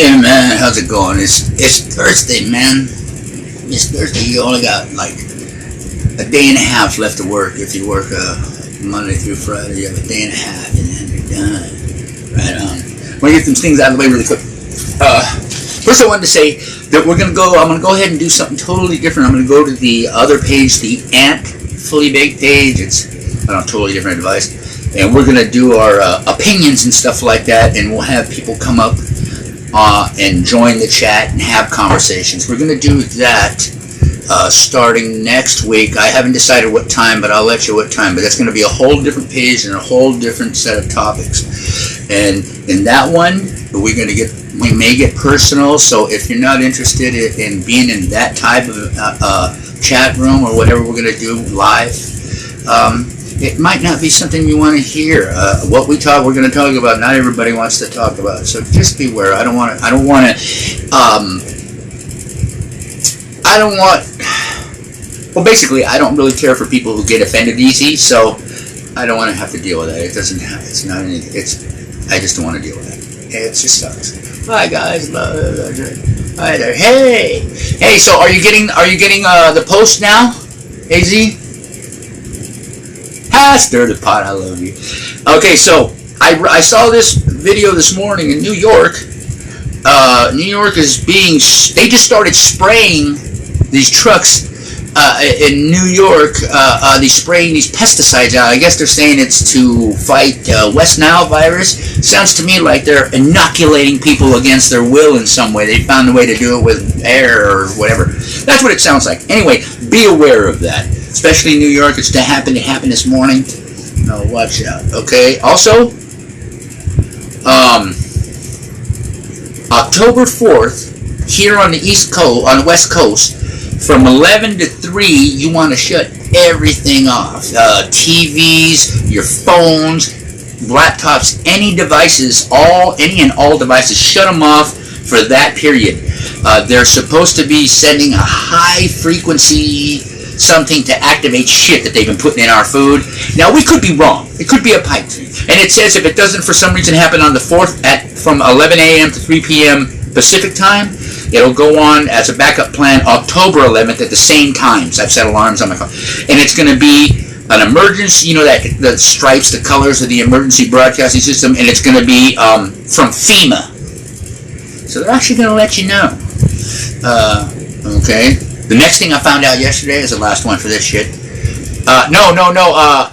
Hey man, how's it going? It's Thursday, man. It's Thursday. You only got like a day and a half left to work. If you work Monday through Friday, you have a day and a half, and then you're done. Right on. I'm gonna get some things out of the way really quick. First, I wanted to say that I'm gonna go ahead and do something totally different. I'm gonna go to the other page, the Ant Fully Baked page. It's totally different advice, and we're gonna do our opinions and stuff like that, and we'll have people come up and join the chat and have conversations. We're going to do that starting next week. I haven't decided what time, but I'll let you what time. But that's going to be a whole different page and a whole different set of topics. And in that one, we may get personal. So if you're not interested in being in that type of chat room or whatever we're going to do live, it might not be something you want to hear. What we're going to talk about, not everybody wants to talk about. So just beware. Well, basically, I don't really care for people who get offended easy, so I don't want to have to deal with that. I just don't want to deal with that. It just sucks. Bye, guys. Hi there. Hey. So are you getting the post now, AZ? Stir the pot, I love you. Okay, so I saw this video this morning in New York. New York they just started spraying these trucks in New York. They spraying these pesticides out. I guess they're saying it's to fight West Nile virus. Sounds to me like they're inoculating people against their will in some way. They found a way to do it with air or whatever. That's what it sounds like. Anyway, be aware of that. Especially in New York, it happened this morning. No, watch out. Okay. Also, October 4th, here on the West Coast, from 11 to 3, you want to shut everything off. TVs, your phones, laptops, any devices, any and all devices, shut them off for that period. They're supposed to be sending a high frequency something to activate shit that they've been putting in our food. Now, we could be wrong. It could be a pipe dream. And it says if it doesn't for some reason happen on the 4th from 11 a.m. to 3 p.m. Pacific time, it'll go on as a backup plan October 11th at the same times. I've set alarms on my phone. And it's going to be an emergency, the stripes, the colors of the emergency broadcasting system, and it's going to be from FEMA. So they're actually going to let you know. Okay. The next thing I found out yesterday is the last one for this shit. No.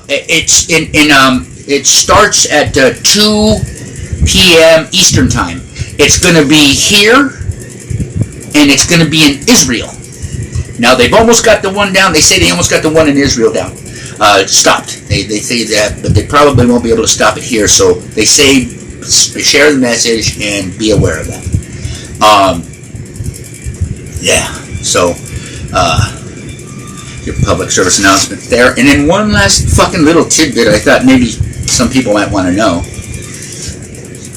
It's it starts at 2 p.m. Eastern time. It's going to be here, and it's going to be in Israel. Now they've almost got the one down. They say they almost got the one in Israel down. Stopped. They say that, but they probably won't be able to stop it here. So they say share the message and be aware of that. Yeah. So. Your public service announcement there. And then one last fucking little tidbit I thought maybe some people might want to know.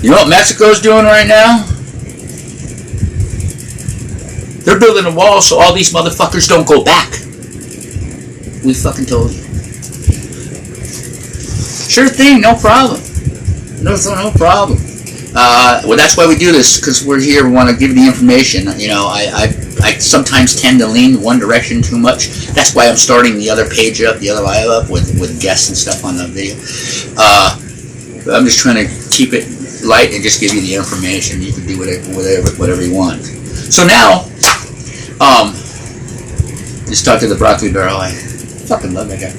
You know what Mexico's doing right now? They're building a wall so all these motherfuckers don't go back. We fucking told you. Sure thing, no problem. No problem. Well, that's why we do this, because we're here. We want to give you the information. I sometimes tend to lean one direction too much. That's why I'm starting the other page up, the other live up with guests and stuff on the video. I'm just trying to keep it light and just give you the information. You can do whatever you want. So now, just talk to the Broccoli Barrel. I fucking love that guy.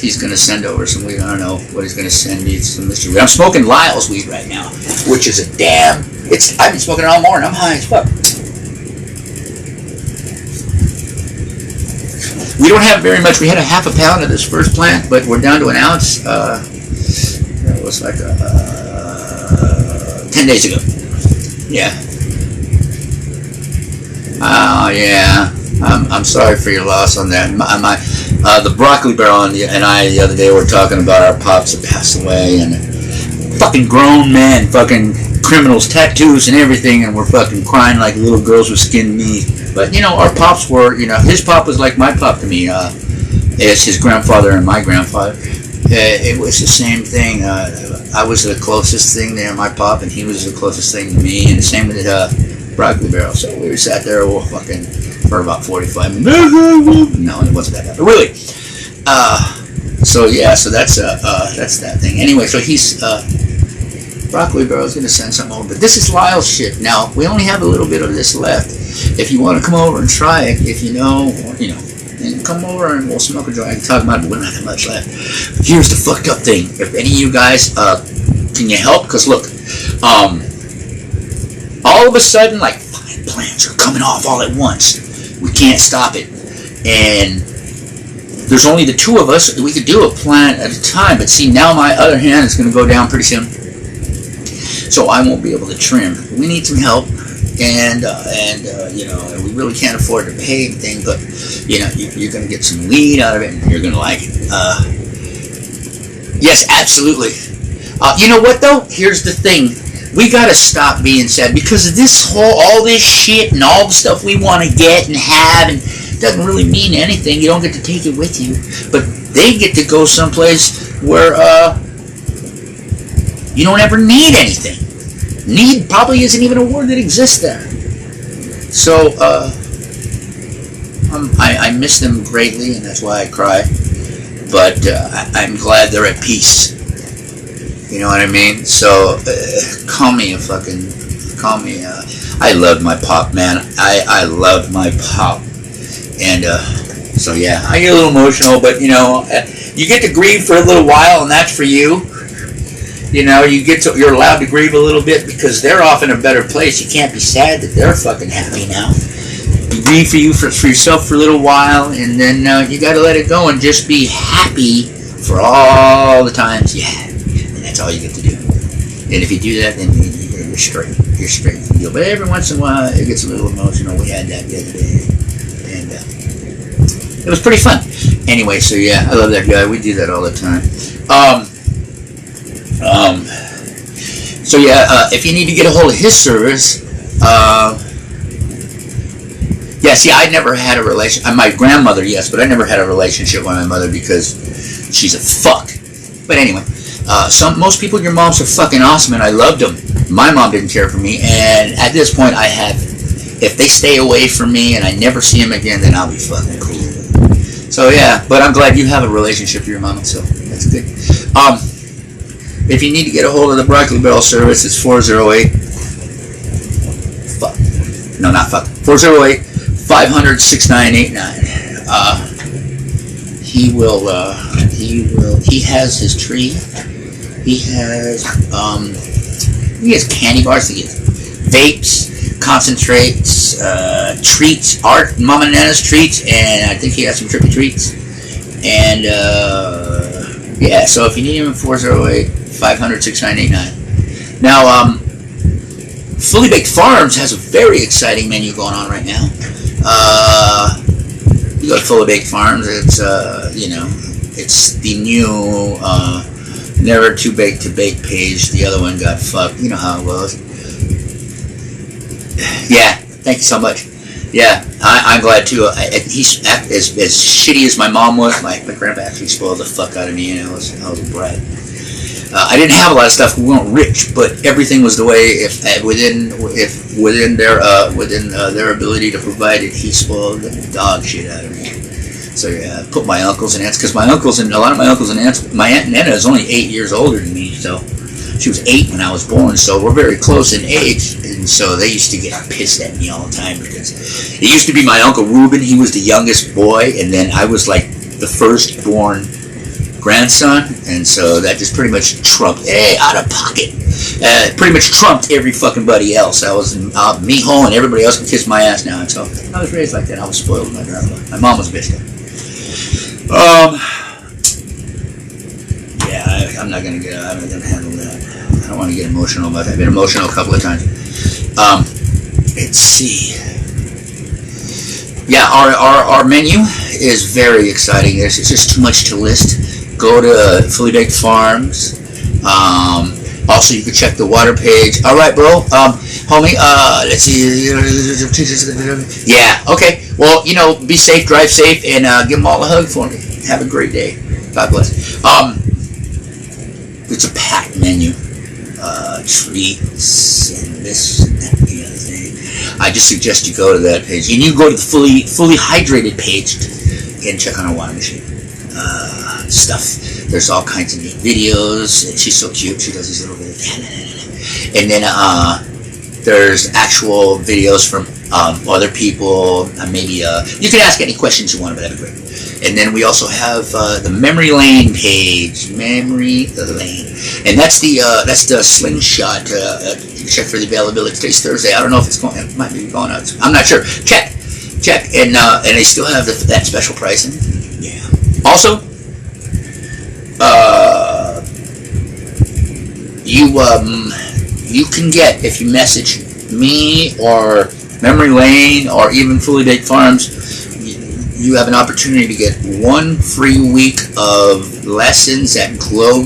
He's going to send over some weed. I don't know what he's going to send me. It's some mystery. I'm smoking Lyle's weed right now, which is I've been smoking it all morning. I'm high as fuck. We don't have very much. We had a half a pound of this first plant, but we're down to an ounce. It was like 10 days ago. Yeah. Oh, yeah. I'm sorry for your loss on that. The Broccoli Barrel and I the other day were talking about our pops that passed away, and fucking grown men, fucking criminals, tattoos and everything, and we're fucking crying like little girls with skinned knee. But our pops were, his pop was like my pop to me. It's his grandfather and my grandfather. It was the same thing. I was the closest thing to my pop, and he was the closest thing to me. And the same with Broccoli Barrel. So we sat there for about 45 minutes. No, it wasn't that bad. But really, so yeah, so that's that thing. Anyway, so he's Broccoli Barrel's gonna send something over. But this is Lyle's shit. Now we only have a little bit of this left. If you want to come over and try it, if you know, then come over and we'll smoke a joint. I can talk about it, but we don't have that much left. Here's the fucked up thing. If any of you guys can you help? Because look, all of a sudden, like 5 plants are coming off all at once. We can't stop it, and there's only the 2 of us. We could do a plant at a time, but see, now my other hand is going to go down pretty soon, so I won't be able to trim. We need some help, and we really can't afford to pay anything, but you're going to get some weed out of it, and you're going to like it. Yes, absolutely. You know what though? Here's the thing. We gotta stop being sad because of all this shit and all the stuff we want to get and have, and it doesn't really mean anything. You don't get to take it with you, but they get to go someplace where you don't ever need anything. Need probably isn't even a word that exists there. So I miss them greatly, and that's why I cry. But I'm glad they're at peace. You know what I mean? So, call me. I loved my pop, man. I loved my pop. And, so yeah, I get a little emotional, but, you get to grieve for a little while, and that's for you. You're allowed to grieve a little bit because they're off in a better place. You can't be sad that they're fucking happy now. You grieve for yourself for a little while, and then, you gotta let it go and just be happy for all the times you had. That's all you get to do. And if you do that, then you're straight. You're straight from the deal. But every once in a while, it gets a little emotional. We had that the other day. And it was pretty fun. Anyway, so yeah, I love that guy. We do that all the time. So yeah, if you need to get a hold of his service, yeah, see, I never had a relation. My grandmother, yes, but I never had a relationship with my mother because she's a fuck. But anyway. Most people, your moms are fucking awesome, and I loved them. My mom didn't care for me, and at this point, if they stay away from me and I never see them again, then I'll be fucking cool. So yeah, but I'm glad you have a relationship with your mom, so that's good. If you need to get a hold of the Broccoli Barrel service, it's 408-500-6989. He has his tree. He has candy bars, he has vapes, concentrates, treats, Mama Nana's treats, and I think he has some trippy treats. And yeah, so if you need him, 408-500-6989. Now, Fully Baked Farms has a very exciting menu going on right now. You go to Fully Baked Farms, it's it's the new Never Too Baked to Bake page. The other one got fucked. You know how it was. Yeah, thank you so much. Yeah, I'm glad too. He's as shitty as my mom was. My grandpa actually spoiled the fuck out of me, and I was a brat. I didn't have a lot of stuff. We weren't rich, but everything was the way. Within their ability to provide it, he spoiled the dog shit out of me. So yeah, I put my uncles and aunts, because a lot of my uncles and aunts, my Aunt Nana is only 8 years older than me, so she was 8 when I was born, so we're very close in age, and so they used to get pissed at me all the time, because it used to be my Uncle Reuben. He was the youngest boy, and then I was like the firstborn grandson, and so that just pretty much trumped, out of pocket, pretty much trumped every fucking buddy else. I was Mijo, and everybody else can kiss my ass now, and so I was raised like that. I was spoiled with my grandma. My mom was a bitch though. Yeah, I'm not gonna handle that. I don't want to get emotional about that. I've been emotional a couple of times. Let's see. Yeah, our menu is very exciting. There's just too much to list. Go to Fully Baked Farms. Also, you can check the water page. All right, bro. Homie, let's see. Yeah, okay. Well, be safe, drive safe, and give them all a hug for me. Have a great day. God bless. It's a packed menu. Treats and this and that and the other thing. I just suggest you go to that page, and you go to the fully hydrated page and check on her water machine stuff. There's all kinds of neat videos, and she's so cute. She does these little videos, and then there's actual videos from other people. Maybe you can ask any questions you want, but that'd be great. And then we also have the Memory Lane page, Memory Lane, and that's the slingshot. Check for the availability. Today's Thursday. I don't know if it's going. It might be going out. I'm not sure. Check, and they still have that special pricing. Yeah. Also, you can get, if you message me or Memory Lane or even Fully Baked Farms, you have an opportunity to get 1 free week of lessons at Glow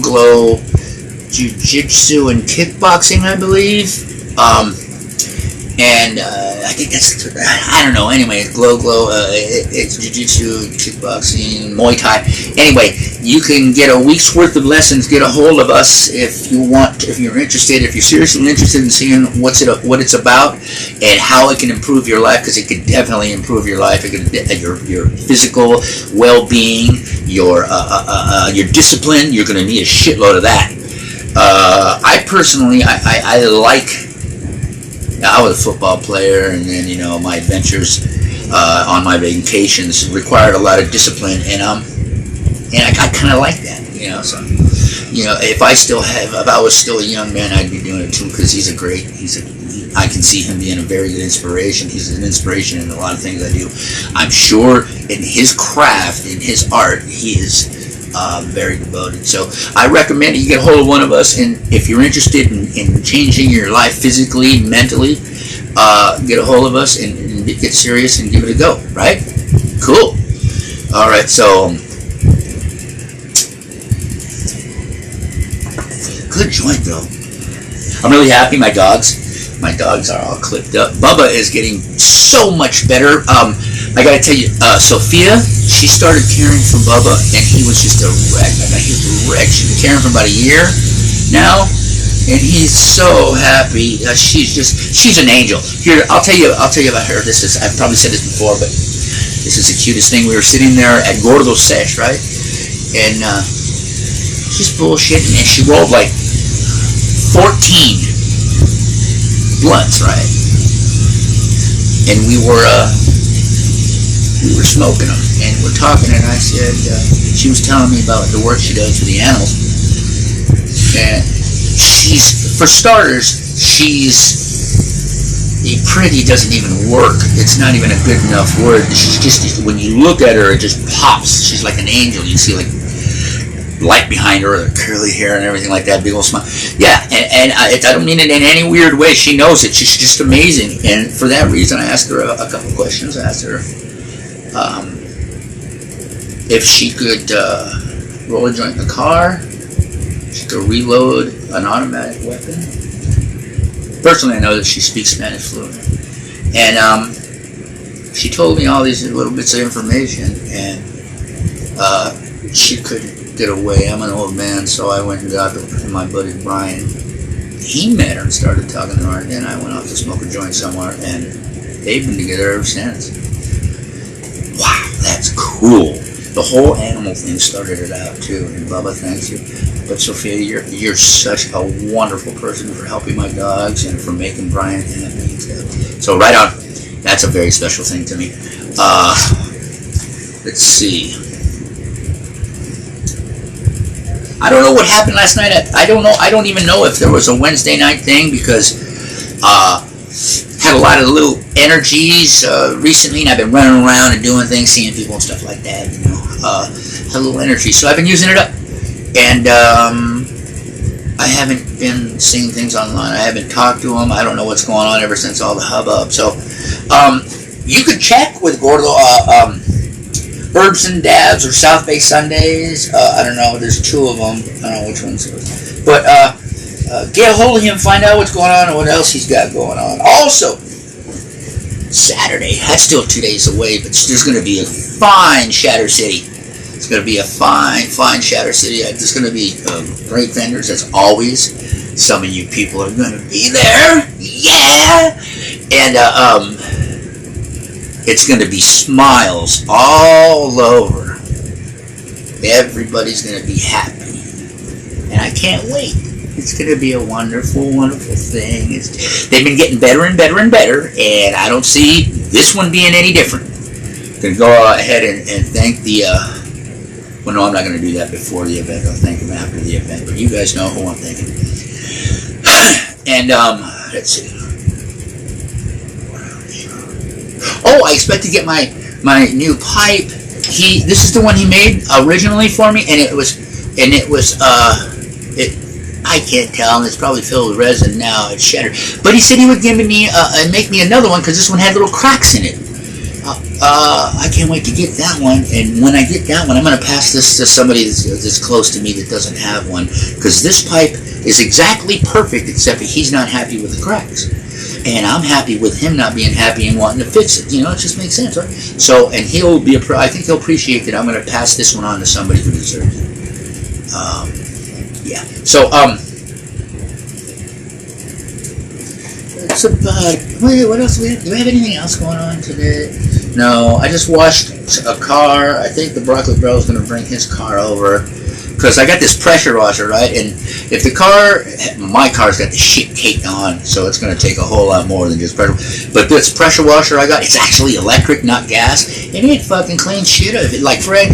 Jiu-Jitsu and Kickboxing, I believe. And I think that's, I don't know, anyway, Glow, it's Jiu-Jitsu, Kickboxing, Muay Thai. Anyway, you can get a week's worth of lessons. Get a hold of us if you want, if you're interested, if you're seriously interested in seeing what it's about and how it can improve your life, because it could definitely improve your life. It could, your physical well-being, your discipline. You're going to need a shitload of that. I personally, I was a football player, and then my adventures on my vacations required a lot of discipline, and I kind of like that, So, if I was still a young man, I'd be doing it too, because I can see him being a very good inspiration. He's an inspiration in a lot of things I do. I'm sure in his craft, in his art, he is very devoted. So I recommend you get a hold of one of us, and if you're interested in changing your life physically, mentally, get a hold of us and get serious and give it a go, right? Cool. All right, so good joint though. I'm really happy. My dogs are all clipped up. Bubba is getting so much better. I gotta tell you, Sophia, she started caring for Bubba, and he was just a wreck. He was a wreck. She's been caring for about a year now, and he's so happy. She's an angel. Here, I'll tell you about her. I've probably said this before, but this is the cutest thing. We were sitting there at Gordo Sesh, right? And she's bullshitting, and she rolled like 14 blunts, right? And we were smoking them, and we're talking, and I said, she was telling me about the work she does for the animals, and for starters, pretty doesn't even work. It's not even a good enough word. She's just, when you look at her, it just pops. She's like an angel. You see like light behind her, the curly hair and everything like that, big old smile. Yeah, and I don't mean it in any weird way. She knows it. She's just amazing, and for that reason, I asked her a couple of questions. I asked her if she could roll a joint in the car, she could reload an automatic weapon. Personally, I know that she speaks Spanish fluently, and she told me all these little bits of information, and she couldn't get away. I'm an old man, so I went and got her from my buddy Brian. He met her and started talking to her, and then I went off to smoke a joint somewhere, and they've been together ever since. Wow, that's cool. The whole animal thing started it out too, and Bubba, thanks you. But Sophia, you're such a wonderful person for helping my dogs and for making Brian happy. So right on. That's a very special thing to me. Let's see. I don't know what happened last night. I don't know. I don't even know if there was a Wednesday night thing, because had a lot of little energies recently, and I've been running around and doing things, seeing people and stuff like that. Had a little energy, so I've been using it up, and I haven't been seeing things online. I haven't talked to them. I don't know what's going on ever since all the hubbub. So you could check with Gordo. Herbs and Dabs or South Bay Sundays. I don't know. There's 2 of them. I don't know which ones. But get a hold of him, find out what's going on and what else he's got going on. Also, Saturday. That's still 2 days away, but there's going to be a fine Shatter City. It's going to be a fine Shatter City. There's going to be great vendors, as always. Some of you people are going to be there. Yeah! And it's going to be smiles all over. Everybody's going to be happy. And I can't wait. It's going to be a wonderful, wonderful thing. They've been getting better and better and better, and I don't see this one being any different. I'm going to go ahead and thank the... well, no, I'm not going to do that before the event. I'll thank them after the event, but you guys know who I'm thanking. And, let's see. Oh, I expect to get my new pipe. This is the one he made originally for me, and it was I can't tell, and it's probably filled with resin now. It's shattered. But he said he would give me and make me another one because this one had little cracks in it. I can't wait to get that one, and when I get that one, I'm going to pass this to somebody that's close to me that doesn't have one, because this pipe is exactly perfect, except that he's not happy with the cracks. And I'm happy with him not being happy and wanting to fix it. You know, it just makes sense, right? So, and I think he'll appreciate that I'm going to pass this one on to somebody who deserves it. Yeah. So, that's about, wait, what else do we have? Do we have anything else going on today? No, I just washed a car. I think the Broccoli Bro is going to bring his car over, because I got this pressure washer, right? And if my car's got the shit caked on, so it's going to take a whole lot more than just pressure. But this pressure washer I got, it's actually electric, not gas, and it fucking cleans shit out of it. Like what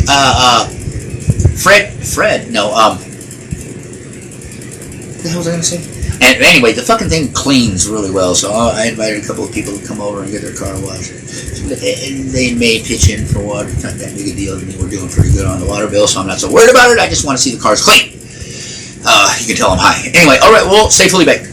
the hell was I going to say? And anyway, the fucking thing cleans really well, so I invited a couple of people to come over and get their car washed. And they may pitch in for water. It's not that big a deal to me. We're doing pretty good on the water bill, so I'm not so worried about it. I just want to see the cars clean. You can tell them hi. Anyway, all right, well, stay fully baked.